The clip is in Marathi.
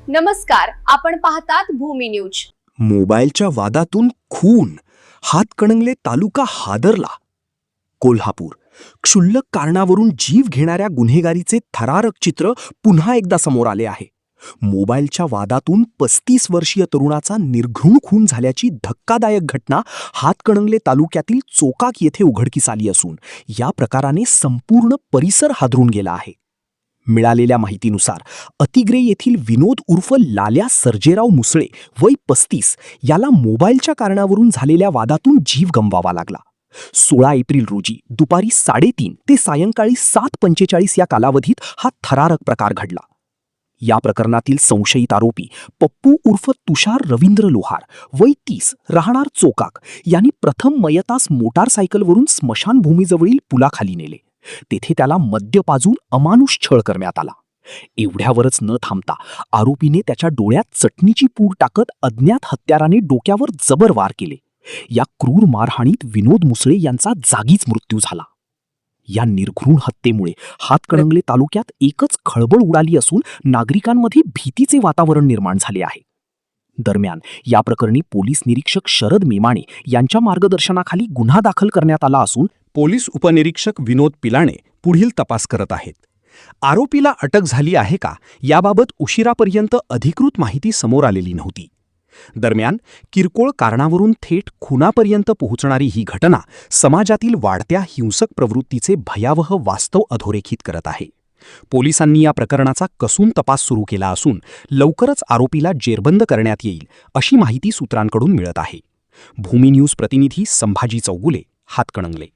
नमस्कार, आपण पाहतात भूमी न्यूज. मोबाईलच्या वादातून खून, हातकणंगले तालुका हादरला. कोल्हापूर, क्षुल्लक कारणावरून जीव घेणाऱ्या गुन्हेगारीचे थरारक चित्र पुन्हा एकदा समोर आले आहे. मोबाईलच्या वादातून 35 वर्षीय तरुणाचा निर्घृण खून झाल्याची धक्कादायक घटना हातकणंगले तालुक्यातील चोकाक येथे उघडकीस आली असून या प्रकाराने संपूर्ण परिसर हादरून गेला आहे. मिळालेल्या माहितीनुसार अतिग्रे येथील विनोद उर्फ लाल्या सर्जेराव मुसळे वय 35 याला मोबाईलच्या कारणावरून झालेल्या वादातून जीव गमवावा लागला. 16 एप्रिल रोजी दुपारी 3:30 ते सायंकाळी 7:45 या कालावधीत हा थरारक प्रकार घडला. या प्रकरणातील संशयित आरोपी पप्पू उर्फ तुषार रवींद्र लोहार वय 30 राहणार चोकाक यांनी प्रथम मयतास मोटारसायकलवरून स्मशानभूमीजवळील पुलाखाली नेले. तेथे त्याला मद्य पाजून अमानुष छळ करण्यात आला. एवढ्यावरच न थांबता आरोपीने त्याच्या डोळ्यात चटणीची पूड टाकत अज्ञात हत्याराने डोक्यावर जबर वार केले. या क्रूर मारहाणीत विनोद मुसळे यांचा जागीच मृत्यू झाला. या निर्घृण हत्येमुळे हातकणंगले तालुक्यात एकच खळबळ उडाली असून नागरिकांमध्ये भीतीचे वातावरण निर्माण झाले आहे. दरम्यान या प्रकरणी पोलीस निरीक्षक शरद मेमाणे यांच्या मार्गदर्शनाखाली गुन्हा दाखल करण्यात आला असून पोलीस उपनिरीक्षक विनोद पिलाणे पुढील तपास करत आहेत. आरोपीला अटक झाली आहे का याबाबत उशिरापर्यंत अधिकृत माहिती समोर आलेली नव्हती. दरम्यान किरकोळ कारणावरून थेट खुनापर्यंत पोहोचणारी ही घटना समाजातील वाढत्या हिंसक प्रवृत्तीचे भयावह वास्तव अधोरेखित करत आहे. पोलिसांनी या प्रकरणाचा कसून तपास सुरू केला असून लवकरच आरोपीला जेरबंद करण्यात येईल अशी माहिती सूत्रांकडून मिळत आहे. भूमी न्यूज प्रतिनिधी संभाजी चौगुले, हातकणंगले.